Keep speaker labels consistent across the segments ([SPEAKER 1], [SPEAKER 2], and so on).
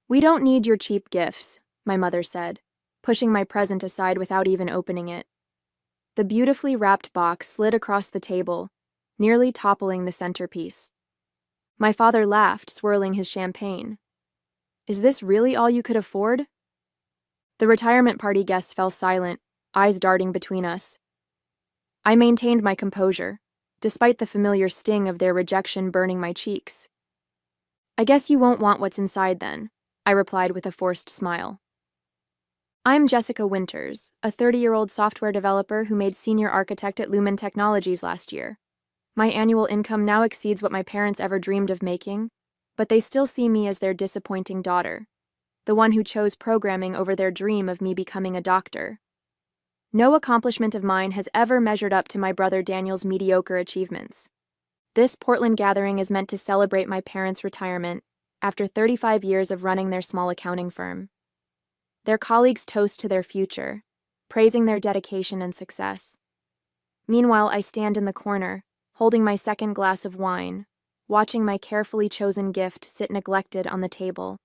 [SPEAKER 1] "We don't need your cheap gifts," my mother said, pushing my present aside without even opening it. The beautifully wrapped box slid across the table, nearly toppling the centerpiece. My father laughed, swirling his champagne. "Is this really all you could afford?" The retirement party guests fell silent, eyes darting between us. I maintained my composure, despite the familiar sting of their rejection burning my cheeks. "I guess you won't want what's inside then," I replied with a forced smile. "I'm Jessica Winters, a 30-year-old software developer who made senior architect at Lumen Technologies last year. My annual income now exceeds what my parents ever dreamed of making, but they still see me as their disappointing daughter, the one who chose programming over their dream of me becoming a doctor. No accomplishment of mine has ever measured up to my brother Daniel's mediocre achievements. This Portland gathering is meant to celebrate my parents' retirement after 35 years of running their small accounting firm. Their colleagues toast to their future, praising their dedication and success. Meanwhile, I stand in the corner, holding my second glass of wine, watching my carefully chosen gift sit neglected on the table.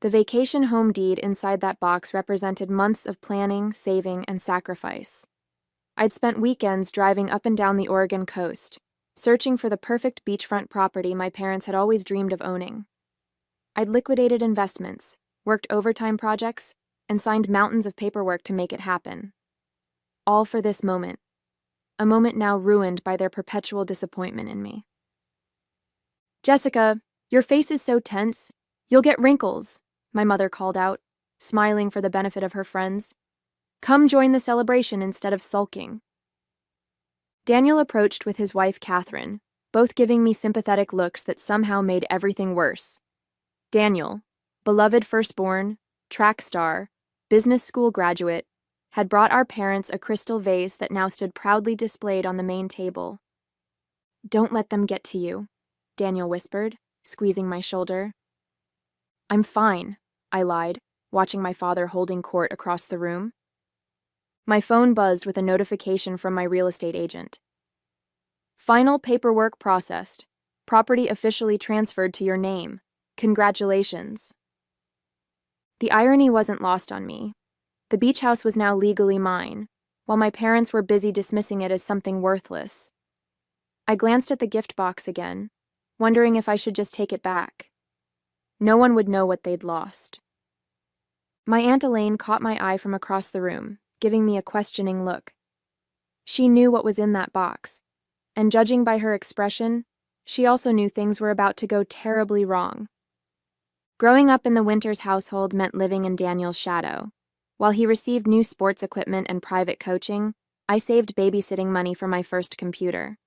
[SPEAKER 1] The vacation home deed inside that box represented months of planning, saving, and sacrifice. I'd spent weekends driving up and down the Oregon coast, searching for the perfect beachfront property my parents had always dreamed of owning. I'd liquidated investments, worked overtime projects, and signed mountains of paperwork to make it happen. All for this moment, a moment now ruined by their perpetual disappointment in me. "Jessica, your face is so tense. You'll get wrinkles," my mother called out, smiling for the benefit of her friends. "Come join the celebration instead of sulking." Daniel approached with his wife, Catherine, both giving me sympathetic looks that somehow made everything worse. Daniel, beloved firstborn, track star, business school graduate, had brought our parents a crystal vase that now stood proudly displayed on the main table. "Don't let them get to you," Daniel whispered, squeezing my shoulder. "I'm fine," I lied, watching my father holding court across the room. My phone buzzed with a notification from my real estate agent. "Final paperwork processed. Property officially transferred to your name. Congratulations." The irony wasn't lost on me. The beach house was now legally mine, while my parents were busy dismissing it as something worthless. I glanced at the gift box again, wondering if I should just take it back. No one would know what they'd lost. My Aunt Elaine caught my eye from across the room, giving me a questioning look. She knew what was in that box, and judging by her expression, she also knew things were about to go terribly wrong. Growing up in the Winters household meant living in Daniel's shadow. While he received new sports equipment and private coaching, I saved babysitting money for my first computer.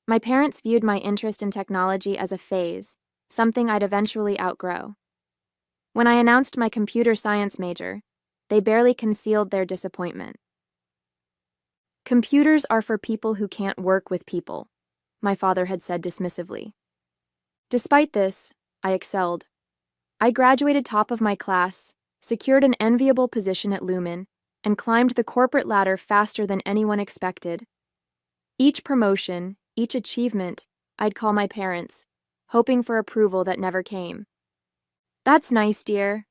[SPEAKER 1] My parents viewed my interest in technology as a phase, something I'd eventually outgrow. When I announced my computer science major, they barely concealed their disappointment. "Computers are for people who can't work with people," my father had said dismissively. Despite this, I excelled. I graduated top of my class, secured an enviable position at Lumen, and climbed the corporate ladder faster than anyone expected. Each promotion, each achievement, I'd call my parents, hoping for approval that never came. "That's nice, dear,"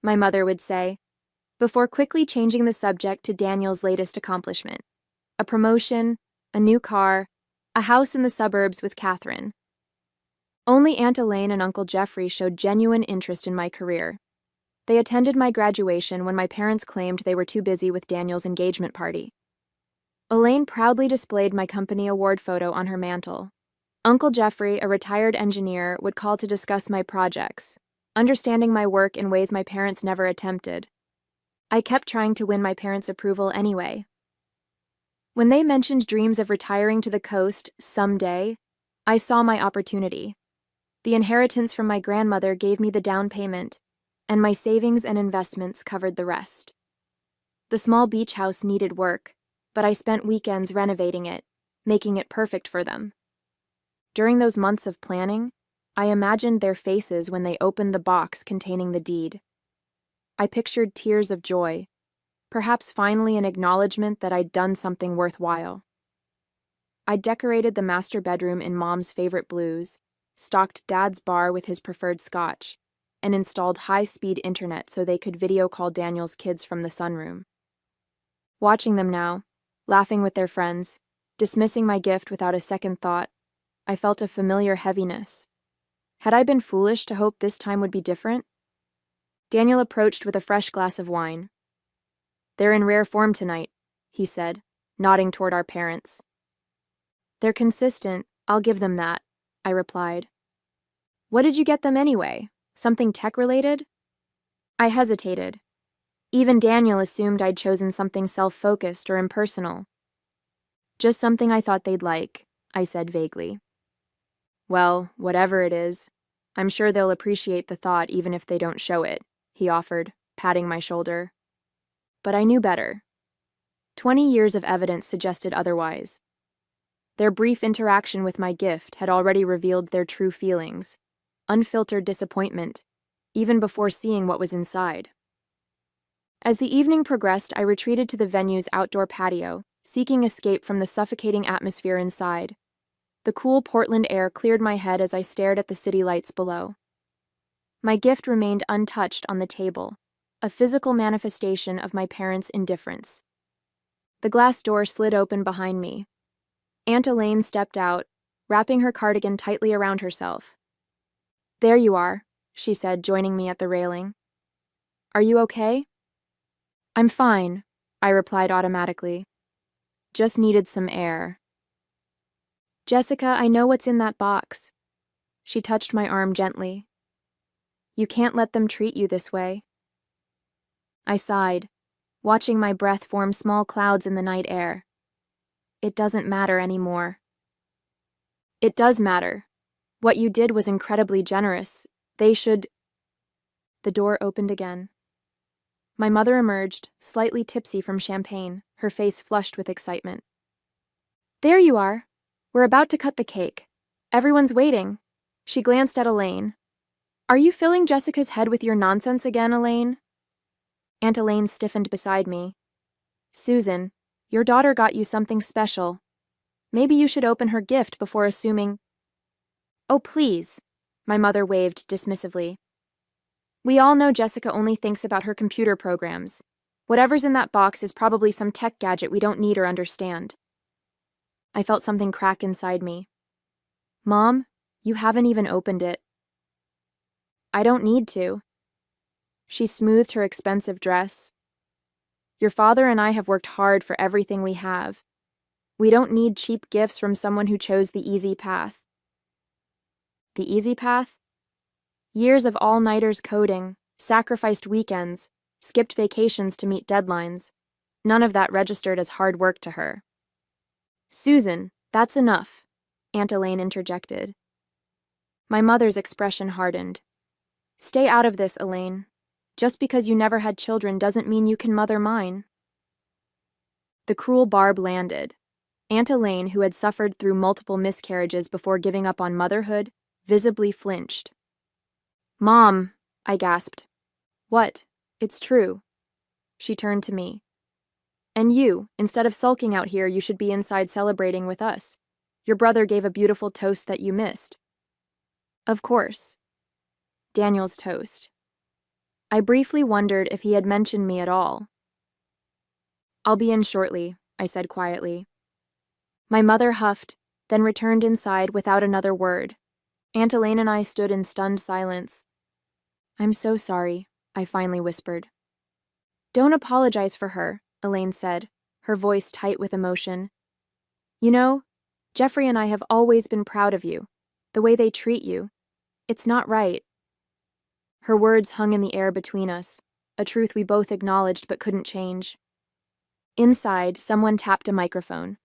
[SPEAKER 1] my mother would say, before quickly changing the subject to Daniel's latest accomplishment: a promotion, a new car, a house in the suburbs with Catherine. Only Aunt Elaine and Uncle Jeffrey showed genuine interest in my career. They attended my graduation when my parents claimed they were too busy with Daniel's engagement party. Elaine proudly displayed my company award photo on her mantle. Uncle Jeffrey, a retired engineer, would call to discuss my projects, understanding my work in ways my parents never attempted. I kept trying to win my parents' approval anyway. When they mentioned dreams of retiring to the coast someday, I saw my opportunity. The inheritance from my grandmother gave me the down payment, and my savings and investments covered the rest. The small beach house needed work, but I spent weekends renovating it, making it perfect for them. During those months of planning, I imagined their faces when they opened the box containing the deed. I pictured tears of joy, perhaps finally an acknowledgement that I'd done something worthwhile. I decorated the master bedroom in Mom's favorite blues, stocked Dad's bar with his preferred scotch, and installed high-speed internet so they could video call Daniel's kids from the sunroom. Watching them now, laughing with their friends, dismissing my gift without a second thought, I felt a familiar heaviness. Had I been foolish to hope this time would be different? Daniel approached with a fresh glass of wine. "They're in rare form tonight," he said, nodding toward our parents. "They're consistent, I'll give them that," I replied. "What did you get them anyway? Something tech-related?" I hesitated. Even Daniel assumed I'd chosen something self-focused or impersonal. "Just something I thought they'd like," I said vaguely. "Well, whatever it is, I'm sure they'll appreciate the thought even if they don't show it," he offered, patting my shoulder. But I knew better. 20 years of evidence suggested otherwise. Their brief interaction with my gift had already revealed their true feelings, unfiltered disappointment, even before seeing what was inside. As the evening progressed, I retreated to the venue's outdoor patio, seeking escape from the suffocating atmosphere inside. The cool Portland air cleared my head as I stared at the city lights below. My gift remained untouched on the table, a physical manifestation of my parents' indifference. The glass door slid open behind me. Aunt Elaine stepped out, wrapping her cardigan tightly around herself. "There you are," she said, joining me at the railing. "Are you okay?" "I'm fine," I replied automatically. "Just needed some air." "Jessica, I know what's in that box." She touched my arm gently. "You can't let them treat you this way." I sighed, watching my breath form small clouds in the night air. It doesn't matter anymore. "It does matter. What you did was incredibly generous. They should—" The door opened again. My mother emerged, slightly tipsy from champagne, her face flushed with excitement. "There you are. We're about to cut the cake. Everyone's waiting." She glanced at Elaine. "Are you filling Jessica's head with your nonsense again, Elaine?" Aunt Elaine stiffened beside me. "Susan, your daughter got you something special. Maybe you should open her gift before assuming—" "Oh, please," my mother waved dismissively. "We all know Jessica only thinks about her computer programs. Whatever's in that box is probably some tech gadget we don't need or understand." I felt something crack inside me. "Mom, you haven't even opened it." "I don't need to." She smoothed her expensive dress. "Your father and I have worked hard for everything we have. We don't need cheap gifts from someone who chose the easy path." The easy path? Years of all-nighters coding, sacrificed weekends, skipped vacations to meet deadlines. None of that registered as hard work to her. "Susan, that's enough," Aunt Elaine interjected. My mother's expression hardened. "Stay out of this, Elaine. Just because you never had children doesn't mean you can mother mine." The cruel barb landed. Aunt Elaine, who had suffered through multiple miscarriages before giving up on motherhood, visibly flinched. "Mom," I gasped. "What? It's true." She turned to me. "And you, instead of sulking out here, you should be inside celebrating with us. Your brother gave a beautiful toast that you missed." "Of course. Daniel's toast." I briefly wondered if he had mentioned me at all. "I'll be in shortly," I said quietly. My mother huffed, then returned inside without another word. Aunt Elaine and I stood in stunned silence. "I'm so sorry," I finally whispered. "Don't apologize for her," Elaine said, her voice tight with emotion. "You know, Jeffrey and I have always been proud of you. The way they treat you. It's not right." Her words hung in the air between us, a truth we both acknowledged but couldn't change. Inside, someone tapped a microphone.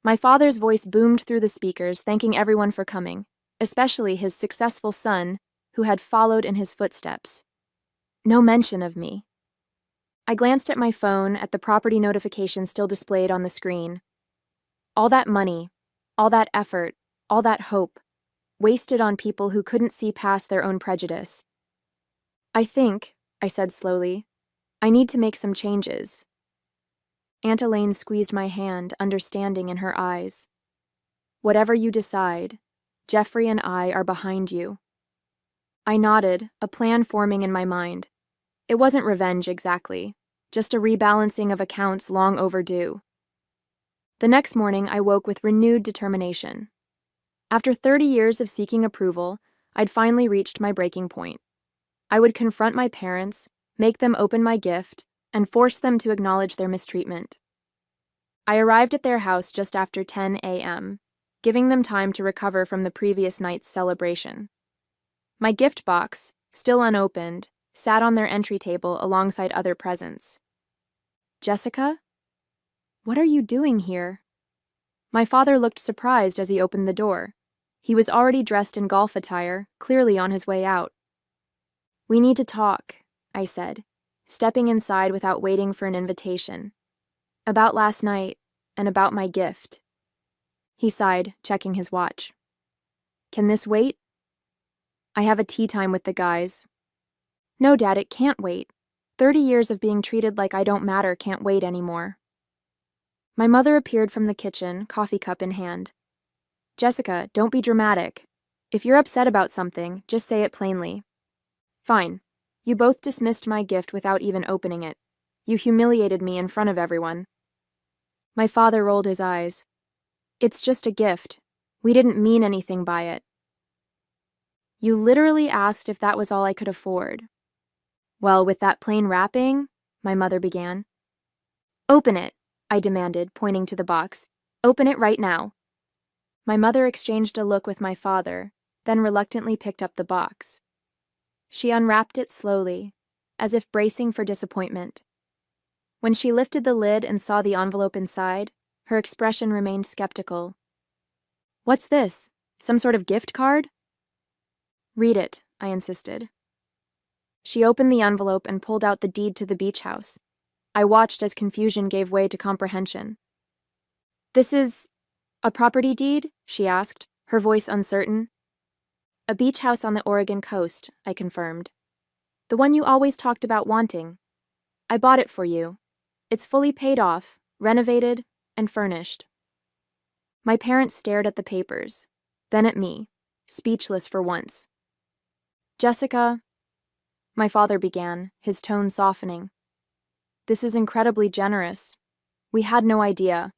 [SPEAKER 1] My father's voice boomed through the speakers, thanking everyone for coming, especially his successful son, who had followed in his footsteps. No mention of me. I glanced at my phone, at the property notification still displayed on the screen. All that money, all that effort, all that hope, wasted on people who couldn't see past their own prejudice. "I think," I said slowly, "I need to make some changes." Aunt Elaine squeezed my hand, understanding in her eyes. "Whatever you decide, Jeffrey and I are behind you." I nodded, a plan forming in my mind. It wasn't revenge exactly, just a rebalancing of accounts long overdue. The next morning, I woke with renewed determination. After 30 years of seeking approval, I'd finally reached my breaking point. I would confront my parents, make them open my gift, and force them to acknowledge their mistreatment. I arrived at their house just after 10 a.m., giving them time to recover from the previous night's celebration. My gift box, still unopened, sat on their entry table alongside other presents. Jessica? What are you doing here? My father looked surprised as he opened the door. He was already dressed in golf attire, clearly on his way out. We need to talk, I said, stepping inside without waiting for an invitation. About last night, and about my gift. He sighed, checking his watch. Can this wait? I have a tea time with the guys. No, Dad, it can't wait. 30 years of being treated like I don't matter can't wait anymore. My mother appeared from the kitchen, coffee cup in hand. Jessica, don't be dramatic. If you're upset about something, just say it plainly. Fine. You both dismissed my gift without even opening it. You humiliated me in front of everyone. My father rolled his eyes. It's just a gift. We didn't mean anything by it. You literally asked if that was all I could afford. Well, with that plain wrapping, my mother began. Open it, I demanded, pointing to the box. Open it right now. My mother exchanged a look with my father, then reluctantly picked up the box. She unwrapped it slowly, as if bracing for disappointment. When she lifted the lid and saw the envelope inside, her expression remained skeptical. What's this? Some sort of gift card? Read it, I insisted. She opened the envelope and pulled out the deed to the beach house. I watched as confusion gave way to comprehension. This is a property deed? She asked, her voice uncertain. A beach house on the Oregon coast, I confirmed. The one you always talked about wanting. I bought it for you. It's fully paid off, renovated, and furnished. My parents stared at the papers, then at me, speechless for once. Jessica, my father began, his tone softening. This is incredibly generous. We had no idea.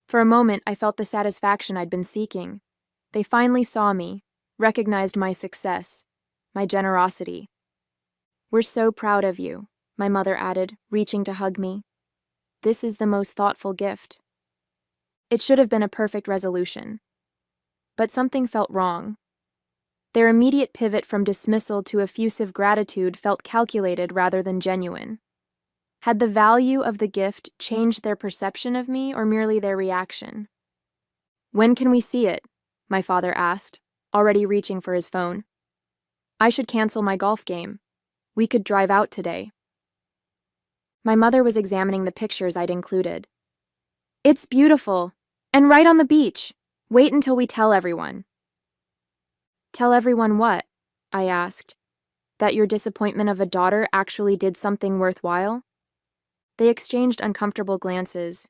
[SPEAKER 1] For a moment, I felt the satisfaction I'd been seeking. They finally saw me, recognized my success, my generosity. We're so proud of you, my mother added, reaching to hug me. This is the most thoughtful gift. It should have been a perfect resolution. But something felt wrong. Their immediate pivot from dismissal to effusive gratitude felt calculated rather than genuine. Had the value of the gift changed their perception of me or merely their reaction? When can we see it? My father asked, already reaching for his phone. I should cancel my golf game. We could drive out today. My mother was examining the pictures I'd included. It's beautiful, and right on the beach. Wait until we tell everyone. Tell everyone what? I asked. That your disappointment of a daughter actually did something worthwhile? They exchanged uncomfortable glances.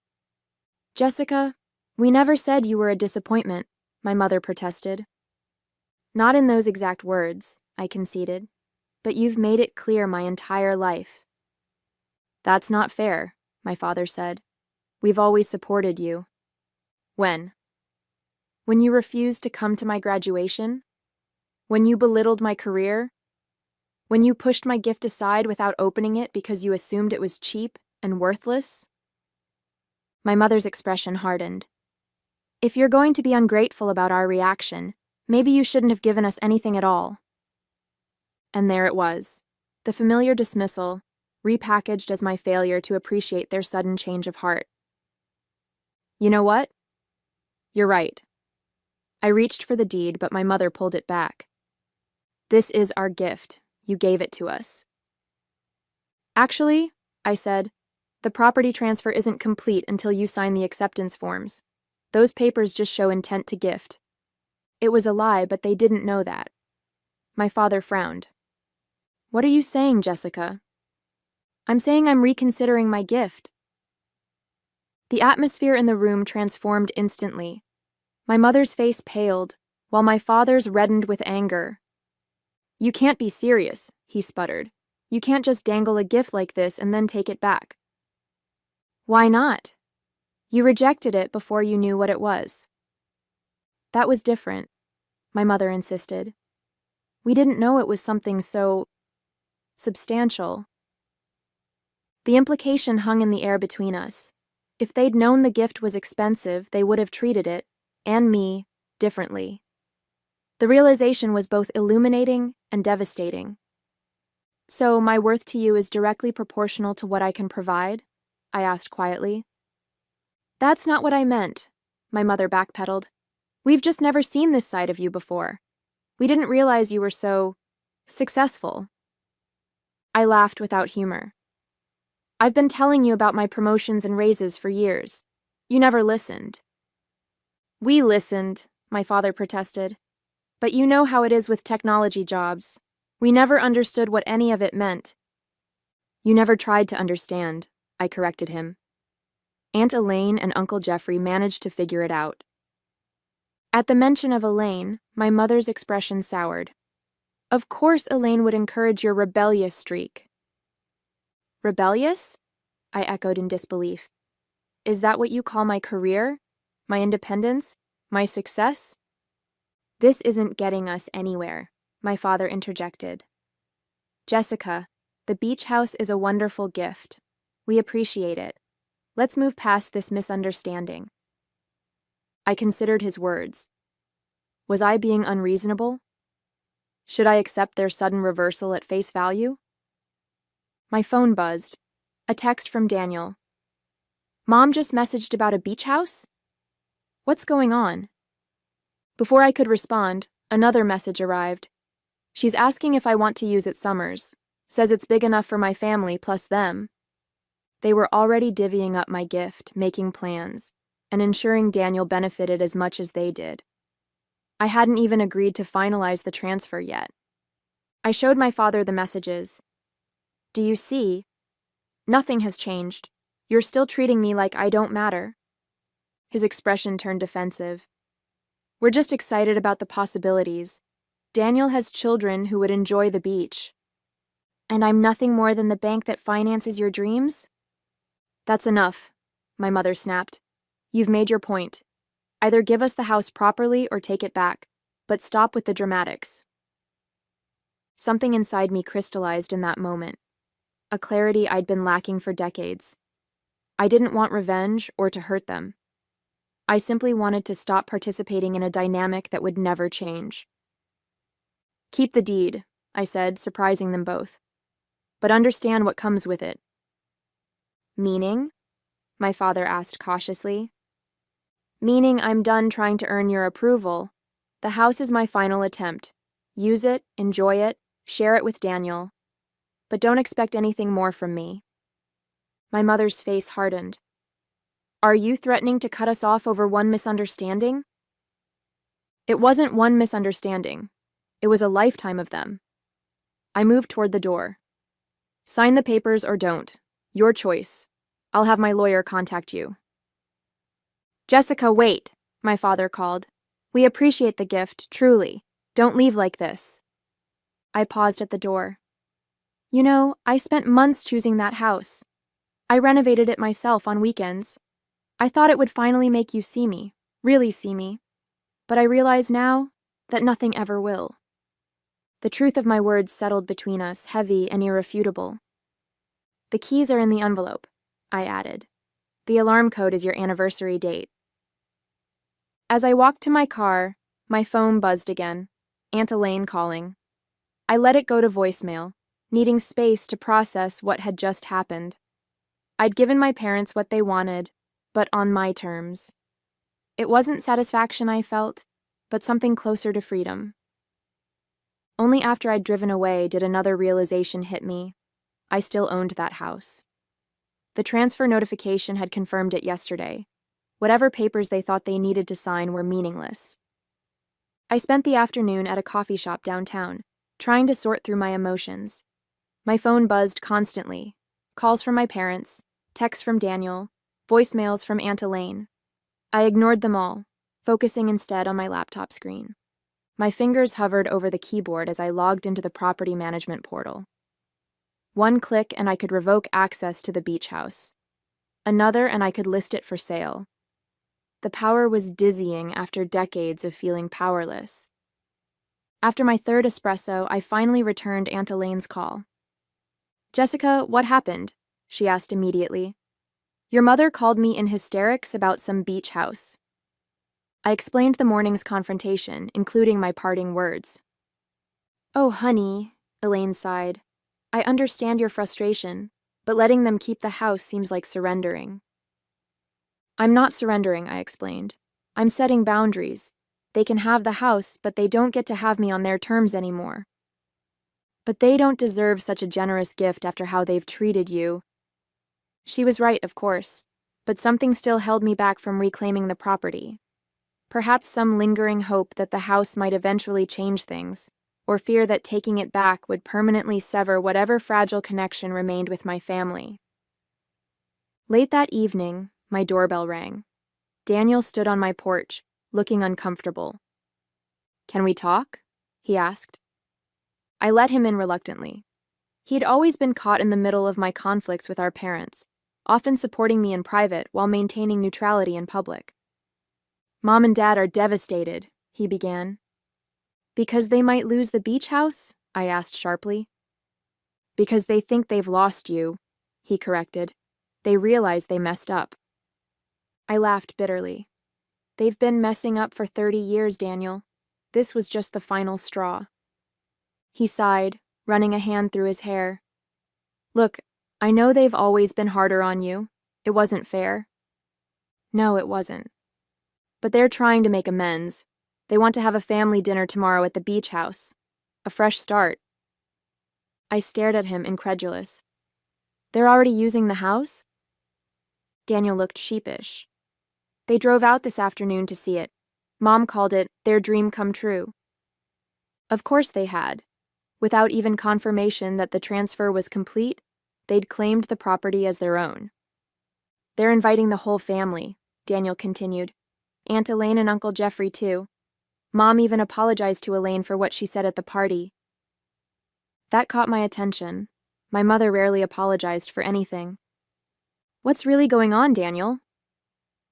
[SPEAKER 1] Jessica, we never said you were a disappointment, my mother protested. Not in those exact words, I conceded, but you've made it clear my entire life. That's not fair, my father said. We've always supported you. When? When you refused to come to my graduation? When you belittled my career? When you pushed my gift aside without opening it because you assumed it was cheap and worthless? My mother's expression hardened. If you're going to be ungrateful about our reaction, maybe you shouldn't have given us anything at all. And there it was, the familiar dismissal, repackaged as my failure to appreciate their sudden change of heart. You know what? You're right. I reached for the deed, but my mother pulled it back. This is our gift. You gave it to us. Actually, I said, the property transfer isn't complete until you sign the acceptance forms. Those papers just show intent to gift. It was a lie, but they didn't know that. My father frowned. What are you saying, Jessica? I'm saying I'm reconsidering my gift. The atmosphere in the room transformed instantly. My mother's face paled, while my father's reddened with anger. You can't be serious, he sputtered. You can't just dangle a gift like this and then take it back. Why not? You rejected it before you knew what it was. That was different, my mother insisted. We didn't know it was something so substantial. The implication hung in the air between us. If they'd known the gift was expensive, they would have treated it, and me, differently. The realization was both illuminating and devastating. So, my worth to you is directly proportional to what I can provide? I asked quietly. That's not what I meant, my mother backpedaled. We've just never seen this side of you before. We didn't realize you were so successful. I laughed without humor. I've been telling you about my promotions and raises for years. You never listened. We listened, my father protested. But you know how it is with technology jobs. We never understood what any of it meant. You never tried to understand, I corrected him. Aunt Elaine and Uncle Jeffrey managed to figure it out. At the mention of Elaine, my mother's expression soured. Of course Elaine would encourage your rebellious streak. Rebellious? I echoed in disbelief. Is that what you call my career? My independence? My success? This isn't getting us anywhere, my father interjected. Jessica, the beach house is a wonderful gift. We appreciate it. Let's move past this misunderstanding. I considered his words. Was I being unreasonable? Should I accept their sudden reversal at face value? My phone buzzed. A text from Daniel. Mom just messaged about a beach house? What's going on? Before I could respond, another message arrived. She's asking if I want to use it summers. Says it's big enough for my family plus them. They were already divvying up my gift, making plans, and ensuring Daniel benefited as much as they did. I hadn't even agreed to finalize the transfer yet. I showed my father the messages. Do you see? Nothing has changed. You're still treating me like I don't matter. His expression turned defensive. We're just excited about the possibilities. Daniel has children who would enjoy the beach. And I'm nothing more than the bank that finances your dreams? That's enough, my mother snapped. You've made your point. Either give us the house properly or take it back, but stop with the dramatics. Something inside me crystallized in that moment, a clarity I'd been lacking for decades. I didn't want revenge or to hurt them. I simply wanted to stop participating in a dynamic that would never change. Keep the deed, I said, surprising them both. But understand what comes with it. Meaning? My father asked cautiously. Meaning I'm done trying to earn your approval. The house is my final attempt. Use it, enjoy it, share it with Daniel. But don't expect anything more from me. My mother's face hardened. Are you threatening to cut us off over one misunderstanding? It wasn't one misunderstanding. It was a lifetime of them. I moved toward the door. Sign the papers or don't. Your choice. I'll have my lawyer contact you. Jessica, wait, my father called. We appreciate the gift, truly. Don't leave like this. I paused at the door. You know, I spent months choosing that house. I renovated it myself on weekends. I thought it would finally make you see me, really see me. But I realize now that nothing ever will. The truth of my words settled between us, heavy and irrefutable. The keys are in the envelope, I added. The alarm code is your anniversary date. As I walked to my car, my phone buzzed again, Aunt Elaine calling. I let it go to voicemail, needing space to process what had just happened. I'd given my parents what they wanted, but on my terms. It wasn't satisfaction I felt, but something closer to freedom. Only after I'd driven away did another realization hit me. I still owned that house. The transfer notification had confirmed it yesterday. Whatever papers they thought they needed to sign were meaningless. I spent the afternoon at a coffee shop downtown, trying to sort through my emotions. My phone buzzed constantly. Calls from my parents, texts from Daniel, voicemails from Aunt Elaine. I ignored them all, focusing instead on my laptop screen. My fingers hovered over the keyboard as I logged into the property management portal. One click and I could revoke access to the beach house. Another and I could list it for sale. The power was dizzying after decades of feeling powerless. After my third espresso, I finally returned Aunt Elaine's call. "Jessica, what happened?" she asked immediately. "Your mother called me in hysterics about some beach house." I explained the morning's confrontation, including my parting words. "Oh, honey," Elaine sighed. "I understand your frustration, but letting them keep the house seems like surrendering." "I'm not surrendering," I explained. "I'm setting boundaries. They can have the house, but they don't get to have me on their terms anymore." "But they don't deserve such a generous gift after how they've treated you." She was right, of course, but something still held me back from reclaiming the property. Perhaps some lingering hope that the house might eventually change things, or fear that taking it back would permanently sever whatever fragile connection remained with my family. Late that evening, my doorbell rang. Daniel stood on my porch, looking uncomfortable. "Can we talk?" he asked. I let him in reluctantly. He'd always been caught in the middle of my conflicts with our parents, often supporting me in private while maintaining neutrality in public. "Mom and Dad are devastated," he began. "Because they might lose the beach house?" I asked sharply. "Because they think they've lost you," he corrected. "They realize they messed up." I laughed bitterly. "They've been messing up for 30 years, Daniel. This was just the final straw." He sighed, running a hand through his hair. "Look, I know they've always been harder on you. It wasn't fair." "No, it wasn't. But they're trying to make amends. They want to have a family dinner tomorrow at the beach house. A fresh start." I stared at him, incredulous. "They're already using the house?" Daniel looked sheepish. "They drove out this afternoon to see it. Mom called it their dream come true." Of course they had. Without even confirmation that the transfer was complete, they'd claimed the property as their own. "They're inviting the whole family," Daniel continued. "Aunt Elaine and Uncle Jeffrey, too. Mom even apologized to Elaine for what she said at the party." That caught my attention. My mother rarely apologized for anything. "What's really going on, Daniel?"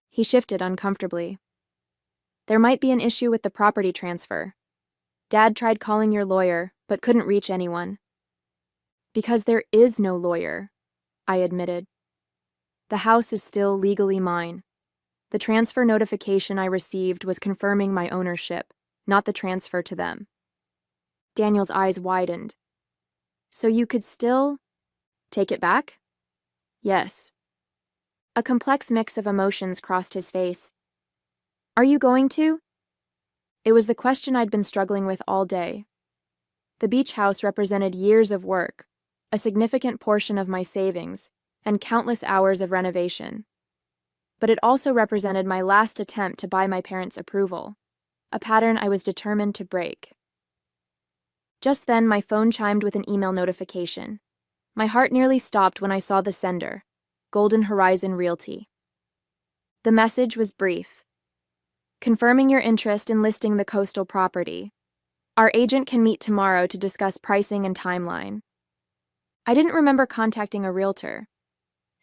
[SPEAKER 1] He shifted uncomfortably. "There might be an issue with the property transfer. Dad tried calling your lawyer, but couldn't reach anyone." "Because there is no lawyer," I admitted. "The house is still legally mine. The transfer notification I received was confirming my ownership, not the transfer to them." Daniel's eyes widened. "So you could still take it back?" "Yes." A complex mix of emotions crossed his face. "Are you going to?" It was the question I'd been struggling with all day. The beach house represented years of work, a significant portion of my savings, and countless hours of renovation. But it also represented my last attempt to buy my parents' approval, a pattern I was determined to break. Just then, my phone chimed with an email notification. My heart nearly stopped when I saw the sender, Golden Horizon Realty. The message was brief. "Confirming your interest in listing the coastal property. Our agent can meet tomorrow to discuss pricing and timeline." I didn't remember contacting a realtor.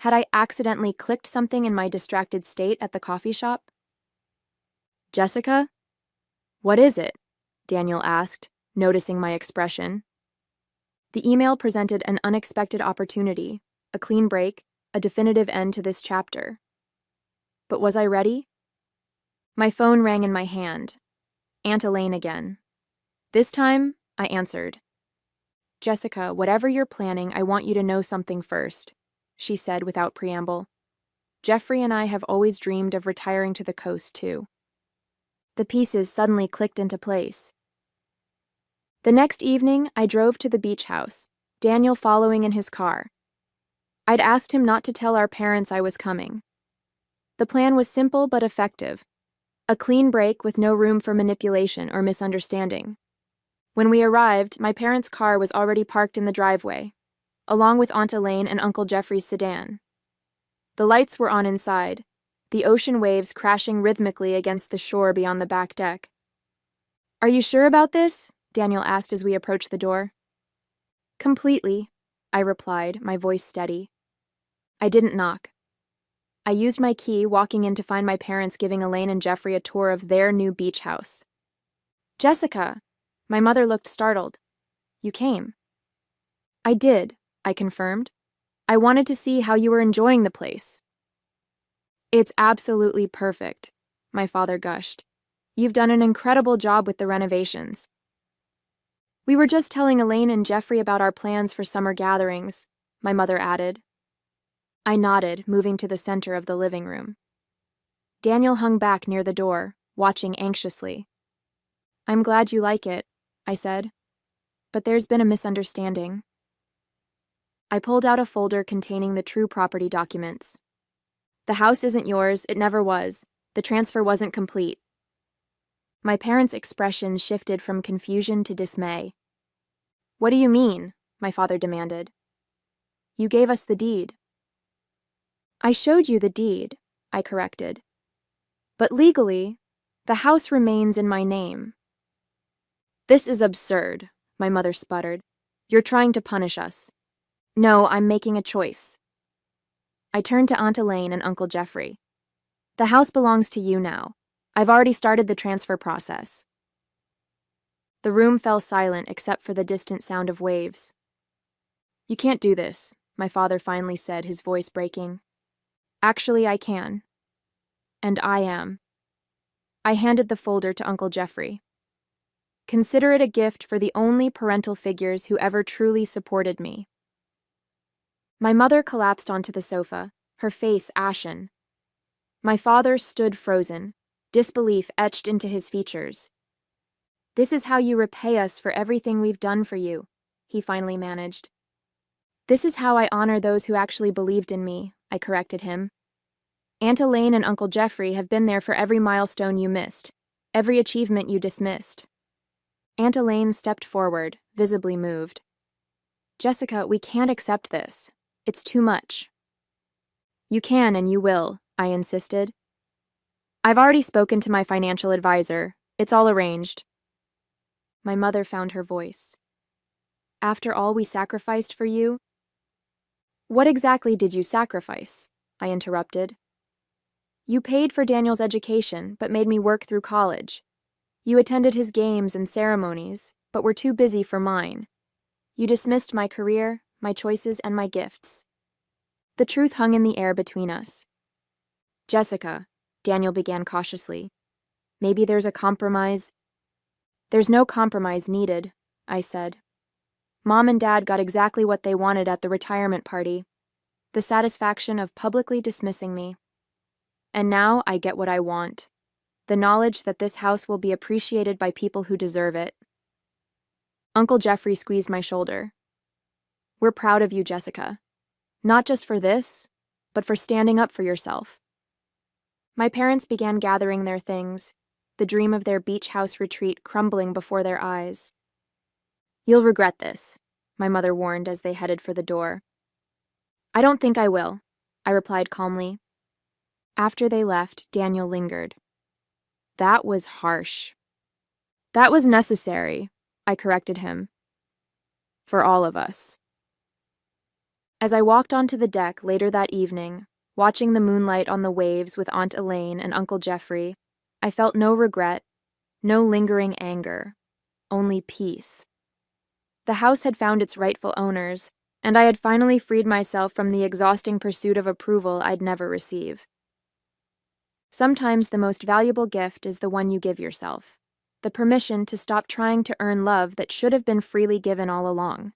[SPEAKER 1] Had I accidentally clicked something in my distracted state at the coffee shop? "Jessica?" "What is it?" Daniel asked, noticing my expression. The email presented an unexpected opportunity, a clean break, a definitive end to this chapter. But was I ready? My phone rang in my hand. Aunt Elaine again. This time, I answered. "Jessica, whatever you're planning, I want you to know something first," she said without preamble. "Jeffrey and I have always dreamed of retiring to the coast, too." The pieces suddenly clicked into place. The next evening, I drove to the beach house, Daniel following in his car. I'd asked him not to tell our parents I was coming. The plan was simple but effective. A clean break with no room for manipulation or misunderstanding. When we arrived, my parents' car was already parked in the driveway, along with Aunt Elaine and Uncle Jeffrey's sedan. The lights were on inside, the ocean waves crashing rhythmically against the shore beyond the back deck. Are you sure about this? Daniel asked as we approached the door. Completely, I replied, my voice steady. I didn't knock. I used my key, walking in to find my parents giving Elaine and Jeffrey a tour of their new beach house. Jessica! My mother looked startled. You came. I did, I confirmed. I wanted to see how you were enjoying the place. It's absolutely perfect, my father gushed. You've done an incredible job with the renovations. We were just telling Elaine and Jeffrey about our plans for summer gatherings, my mother added. I nodded, moving to the center of the living room. Daniel hung back near the door, watching anxiously. I'm glad you like it, I said. But there's been a misunderstanding. I pulled out a folder containing the true property documents. The house isn't yours, it never was. The transfer wasn't complete. My parents' expression shifted from confusion to dismay. What do you mean? My father demanded. You gave us the deed. I showed you the deed, I corrected. But legally, the house remains in my name. This is absurd, my mother sputtered. You're trying to punish us. No, I'm making a choice. I turned to Aunt Elaine and Uncle Jeffrey. The house belongs to you now. I've already started the transfer process. The room fell silent except for the distant sound of waves. You can't do this, my father finally said, his voice breaking. Actually, I can. And I am. I handed the folder to Uncle Jeffrey. Consider it a gift for the only parental figures who ever truly supported me. My mother collapsed onto the sofa, her face ashen. My father stood frozen, disbelief etched into his features. This is how you repay us for everything we've done for you, he finally managed. This is how I honor those who actually believed in me, I corrected him. Aunt Elaine and Uncle Jeffrey have been there for every milestone you missed, every achievement you dismissed. Aunt Elaine stepped forward, visibly moved. Jessica, we can't accept this. It's too much. You can and you will, I insisted. I've already spoken to my financial advisor. It's all arranged. My mother found her voice. After all we sacrificed for you? What exactly did you sacrifice? I interrupted. You paid for Daniel's education, but made me work through college. You attended his games and ceremonies, but were too busy for mine. You dismissed my career, my choices, and my gifts. The truth hung in the air between us. Jessica, Daniel began cautiously. Maybe there's a compromise. There's no compromise needed, I said. Mom and Dad got exactly what they wanted at the retirement party. The satisfaction of publicly dismissing me. And now I get what I want. The knowledge that this house will be appreciated by people who deserve it. Uncle Jeffrey squeezed my shoulder. We're proud of you, Jessica. Not just for this, but for standing up for yourself. My parents began gathering their things, the dream of their beach house retreat crumbling before their eyes. You'll regret this, my mother warned as they headed for the door. I don't think I will, I replied calmly. After they left, Daniel lingered. That was harsh. That was necessary, I corrected him. For all of us. As I walked onto the deck later that evening, watching the moonlight on the waves with Aunt Elaine and Uncle Jeffrey, I felt no regret, no lingering anger, only peace. The house had found its rightful owners, and I had finally freed myself from the exhausting pursuit of approval I'd never receive. Sometimes the most valuable gift is the one you give yourself, the permission to stop trying to earn love that should have been freely given all along.